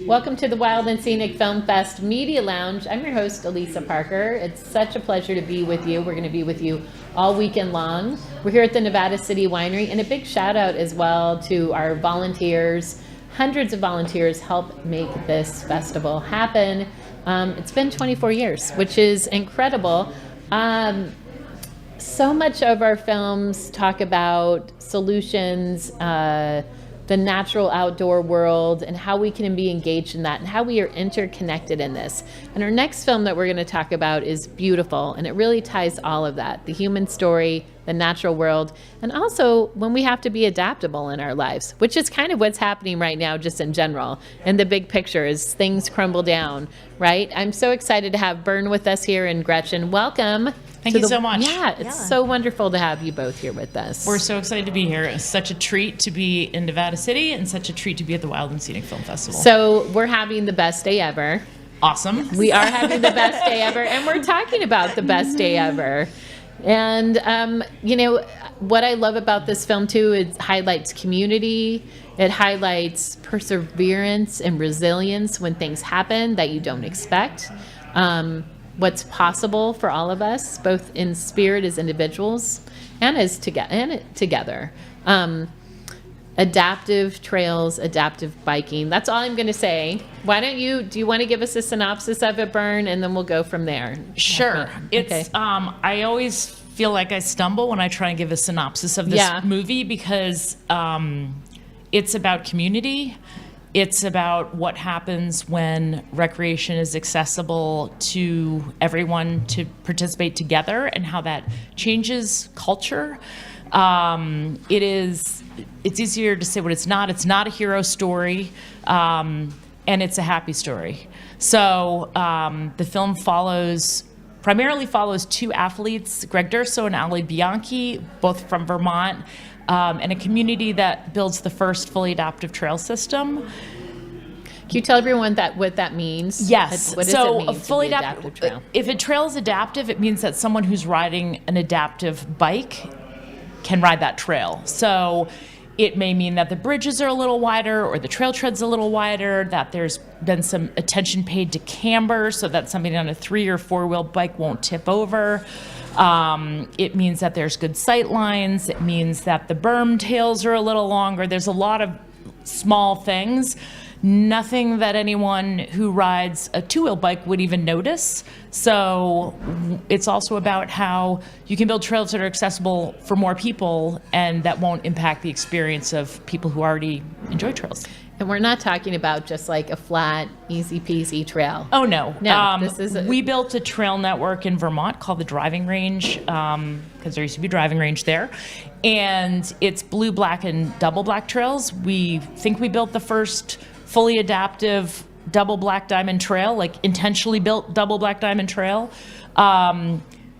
Welcome to the Wild and Scenic Film Fest Media Lounge. I'm your host, Elisa Parker. It's such a pleasure to be with you. We're going to be with you all weekend long. We're here at the Nevada City Winery, and a big shout out as well to our volunteers. Hundreds of volunteers help make this festival happen. It's been 24 years, which is incredible. So much of our films talk about solutions, the natural outdoor world, and how we can be engaged in that, and how we are interconnected in this. And our next film that we're going to talk about is beautiful, and it really ties all of that, the human story, the natural world, and also when we have to be adaptable in our lives, which is kind of what's happening right now just in general. And the big picture is things crumble down, right? I'm so excited to have Berne with us here, and Gretchen. Welcome. Thank you so much. Yeah, it's so wonderful to have you both here with us. We're so excited to be here. It's such a treat to be in Nevada City and such a treat to be at the Wild and Scenic Film Festival. So we're having the best day ever. Awesome. We are having the best day ever, and we're talking about the best day ever. And, you know, what I love about this film, too, it highlights community. It highlights perseverance and resilience when things happen that you don't expect. What's possible for all of us, both in spirit as individuals and as together. Adaptive trails, adaptive biking. That's all I'm going to say. Do you want to give us a synopsis of it, Berne, and then we'll go from there? Sure. Okay. I always feel like I stumble when I try and give a synopsis of this movie because it's about community. It's about what happens when recreation is accessible to everyone to participate together and how that changes culture. It's easier to say what it's not. It's not a hero story, and it's a happy story. So the film primarily follows two athletes, Greg Dsouza and Ali Bianchi, both from Vermont, and a community that builds the first fully adaptive trail system. Can you tell everyone what that means? Yes. What does it mean, a fully adaptive trail? If a trail is adaptive, it means that someone who's riding an adaptive bike can ride that trail. So it may mean that the bridges are a little wider or the trail tread's a little wider, that there's been some attention paid to camber so that somebody on a 3 or 4-wheel bike won't tip over. It means that there's good sight lines. It means that the berm tails are a little longer. There's a lot of small things. Nothing that anyone who rides a 2-wheel bike would even notice. So it's also about how you can build trails that are accessible for more people and that won't impact the experience of people who already enjoy trails. And we're not talking about just like a flat, easy peasy trail. Oh, no. No, we built a trail network in Vermont called the Driving Range, because there used to be a driving range there. And it's blue, black, and double black trails. We think we built the first fully adaptive double black diamond trail, like intentionally built double black diamond trail.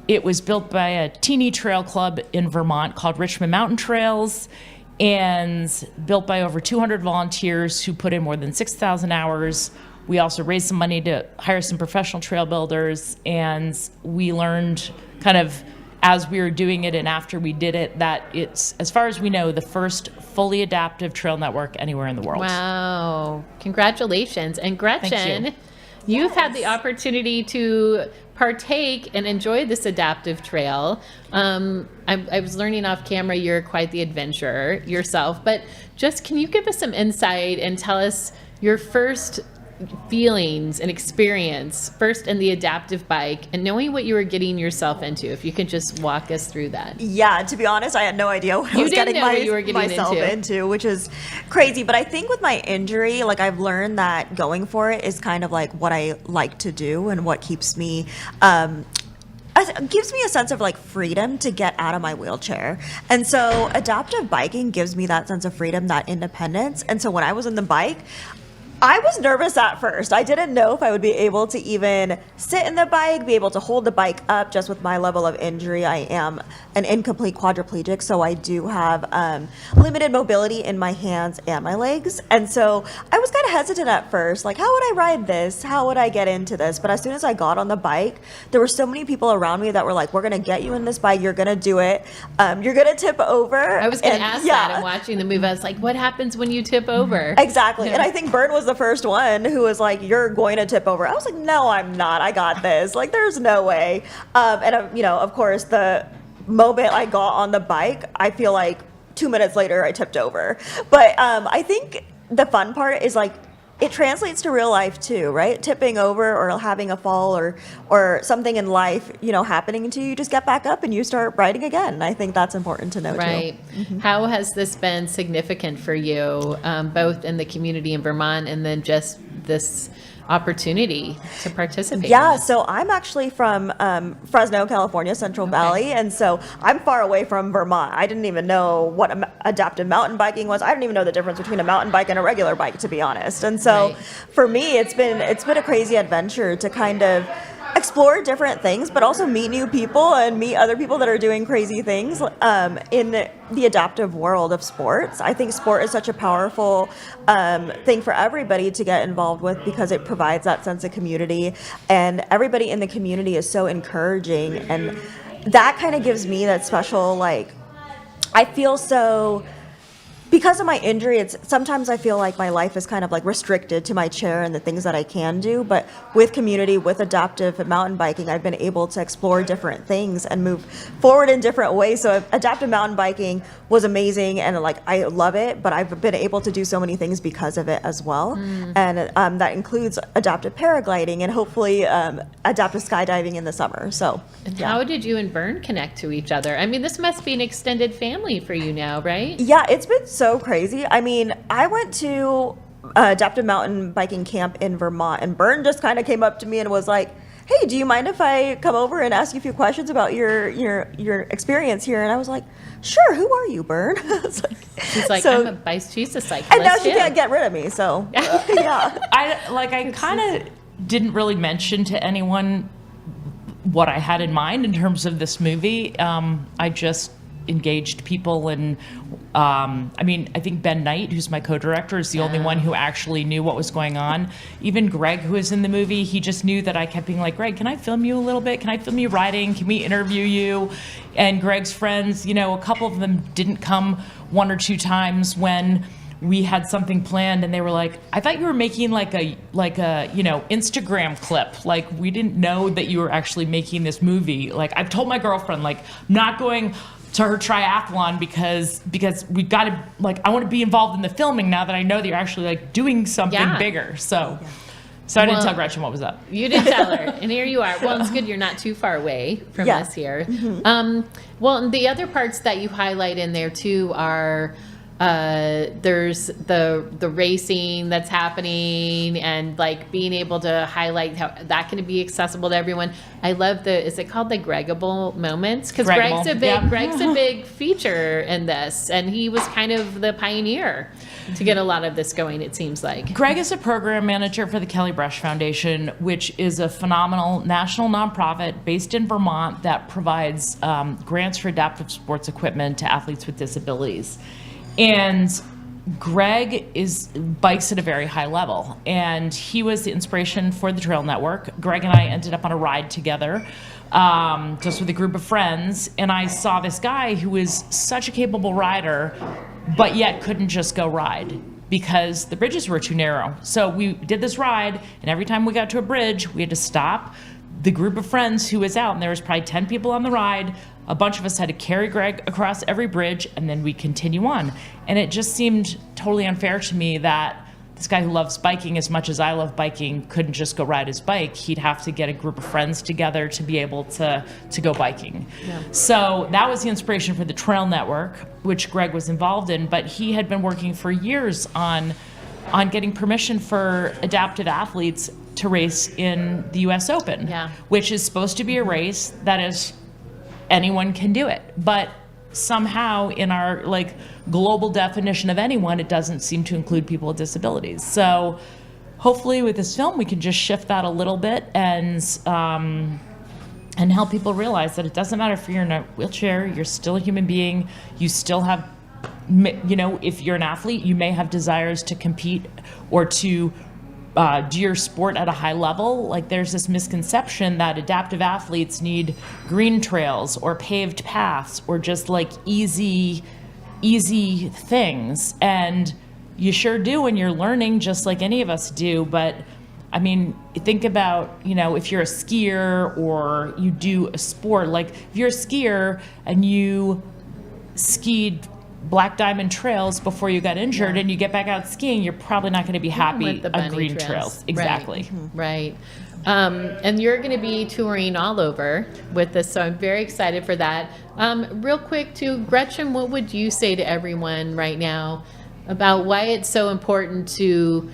It was built by a teeny trail club in Vermont called Richmond Mountain Trails, and built by over 200 volunteers who put in more than 6,000 hours. We also raised some money to hire some professional trail builders, and we learned kind of as we were doing it and after we did it that it's, as far as we know, the first fully adaptive trail network anywhere in the world. Wow. Congratulations. And Gretchen, you've had the opportunity to partake and enjoy this adaptive trail. I was learning off camera, you're quite the adventurer yourself, but just can you give us some insight and tell us your first feelings and experience first in the adaptive bike and knowing what you were getting yourself into, if you could just walk us through that. Yeah, to be honest, I had no idea what I was getting myself into, which is crazy. But I think with my injury, like I've learned that going for it is kind of like what I like to do and what keeps me it gives me a sense of like freedom to get out of my wheelchair. And so adaptive biking gives me that sense of freedom, that independence. And so when I was in the bike, I was nervous at first. I didn't know if I would be able to even sit in the bike, be able to hold the bike up just with my level of injury. I am an incomplete quadriplegic, so I do have limited mobility in my hands and my legs. And so I was kind of hesitant at first, like, how would I ride this? How would I get into this? But as soon as I got on the bike, there were so many people around me that were like, we're going to get you in this bike. You're going to do it. You're going to tip over. I was going to ask that. I'm watching the movie. I was like, what happens when you tip over? Exactly. And I think Berne was the first one who was like, "You're going to tip over." I was like, "No, I'm not. I got this. Like, there's no way." And of course, the moment I got on the bike, I feel like 2 minutes later I tipped over. But I think the fun part is like, it translates to real life too, right? Tipping over or having a fall or something in life, happening to you, you just get back up and you start riding again. I think that's important to know right. too. Mm-hmm. How has this been significant for you, both in the community in Vermont and then just this opportunity to participate? Yeah, so I'm actually from Fresno, California, Central Valley, and so I'm far away from Vermont. I didn't even know what adaptive mountain biking was. I didn't even know the difference between a mountain bike and a regular bike, to be honest. And so for me, it's been a crazy adventure to kind of explore different things, but also meet new people and meet other people that are doing crazy things in the adaptive world of sports. I think sport is such a powerful thing for everybody to get involved with because it provides that sense of community, and everybody in the community is so encouraging, and that kind of gives me that special, like, I feel so. Because of my injury, sometimes I feel like my life is kind of like restricted to my chair and the things that I can do. But with community, with adaptive mountain biking, I've been able to explore different things and move forward in different ways. So adaptive mountain biking was amazing, and like I love it. But I've been able to do so many things because of it as well, and that includes adaptive paragliding and hopefully adaptive skydiving in the summer. So, how did you and Berne connect to each other? I mean, this must be an extended family for you now, right? Yeah, it's been so crazy. I mean, I went to adaptive mountain biking camp in Vermont, and Berne just kind of came up to me and was like, "Hey, do you mind if I come over and ask you a few questions about your experience here?" And I was like, "Sure. Who are you, Berne?" She's like, so, "I'm a bicycle cyclist." And now she can't get rid of me. So yeah, I kind of didn't really mention to anyone what I had in mind in terms of this movie. I just engaged people, and I think Ben Knight, who's my co-director, is the only one who actually knew what was going on. Even Greg, who was in the movie, he just knew that I kept being like, "Greg, can I film you a little bit? Can I film you riding? Can we interview you?" And Greg's friends, a couple of them didn't come 1 or 2 times when we had something planned, and they were like, "I thought you were making like a Instagram clip. Like, we didn't know that you were actually making this movie." Like, I've told my girlfriend, like, I'm not going to her triathlon because we've got to, like, I want to be involved in the filming now that I know that you're actually like doing something bigger. So I didn't tell Gretchen what was up. You didn't tell her, and here you are. Well, it's good you're not too far away from us here. Well, the other parts that you highlight in there too are there's the racing that's happening, and like being able to highlight how that can be accessible to everyone. I love is it called the Gregable moments? Because Greg's a big feature in this, and he was kind of the pioneer to get a lot of this going, it seems like. Greg is a program manager for the Kelly Brush Foundation, which is a phenomenal national nonprofit based in Vermont that provides grants for adaptive sports equipment to athletes with disabilities. And Greg bikes at a very high level, and he was the inspiration for the Trail Network. Greg and I ended up on a ride together, just with a group of friends, and I saw this guy who was such a capable rider, but yet couldn't just go ride because the bridges were too narrow. So we did this ride, and every time we got to a bridge, we had to stop the group of friends who was out, and there was probably 10 people on the ride. A bunch of us had to carry Greg across every bridge, and then we continue on. And it just seemed totally unfair to me that this guy who loves biking as much as I love biking couldn't just go ride his bike. He'd have to get a group of friends together to be able to go biking. Yeah. So that was the inspiration for the Trail Network, which Greg was involved in, but he had been working for years on getting permission for adaptive athletes to race in the US Open, which is supposed to be a race that is anyone can do it, but somehow in our like global definition of anyone, it doesn't seem to include people with disabilities. So hopefully with this film we can just shift that a little bit and help people realize that it doesn't matter if you're in a wheelchair, you're still a human being, you still have, if you're an athlete, you may have desires to compete or to do your sport at a high level. Like, there's this misconception that adaptive athletes need green trails or paved paths or just like easy things. And You sure do, and you're learning just like any of us do. But I mean, think about, if you're a skier or you do a sport, like if you're a skier and you skied Black Diamond trails before you got injured and you get back out skiing, you're probably not going to be happy on green trails. Exactly. Right. And you're going to be touring all over with this, so I'm very excited for that. Real quick too, Gretchen, what would you say to everyone right now about why it's so important to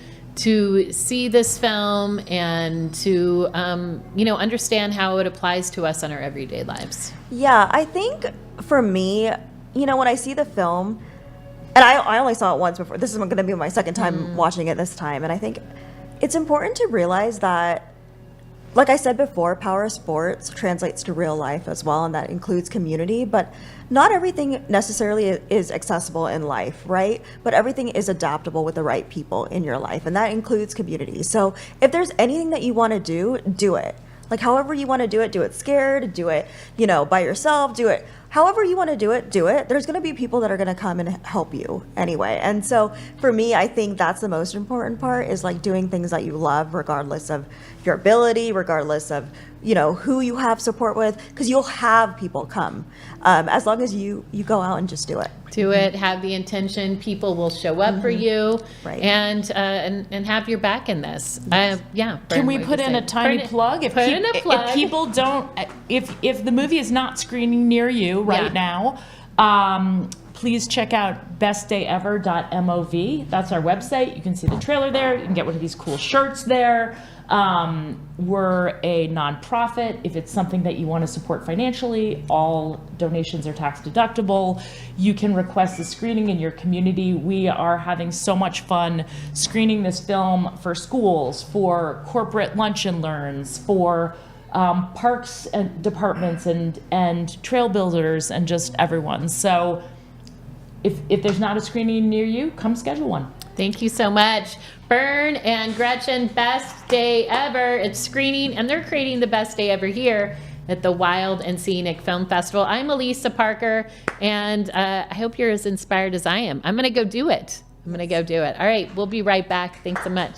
see this film and to understand how it applies to us on our everyday lives? Yeah, I think for me, when I see the film, and I only saw it once before, this is going to be my second time watching it this time, and I think it's important to realize that, like I said before, power of sports translates to real life as well, and that includes community, but not everything necessarily is accessible in life, right? But everything is adaptable with the right people in your life, and that includes community. So if there's anything that you want to do it. Like however you want to do it scared, do it, by yourself, do it. However you want to do it. There's going to be people that are going to come and help you anyway. And so for me, I think that's the most important part, is like doing things that you love, regardless of your ability, regardless of, who you have support with, because you'll have people come, as long as you go out and just do it. Do it, have the intention, people will show up for you, right. and have your back in this. Yes. Can we put in a tiny plug? Put in a plug. If people don't, if the movie is not screening near you right now, please check out bestdayever.mov. That's our website. You can see the trailer there. You can get one of these cool shirts there. We're a nonprofit. If it's something that you want to support financially, all donations are tax deductible. You can request a screening in your community. We are having so much fun screening this film for schools, for corporate lunch and learns, for parks and departments and trail builders and just everyone. So if there's not a screening near you, come schedule one. Thank you so much. Berne and Gretchen, best day ever. It's screening, and they're creating the best day ever here at the Wild and Scenic Film Festival. I'm Elisa Parker, and I hope you're as inspired as I am. I'm going to go do it. All right, we'll be right back. Thanks so much.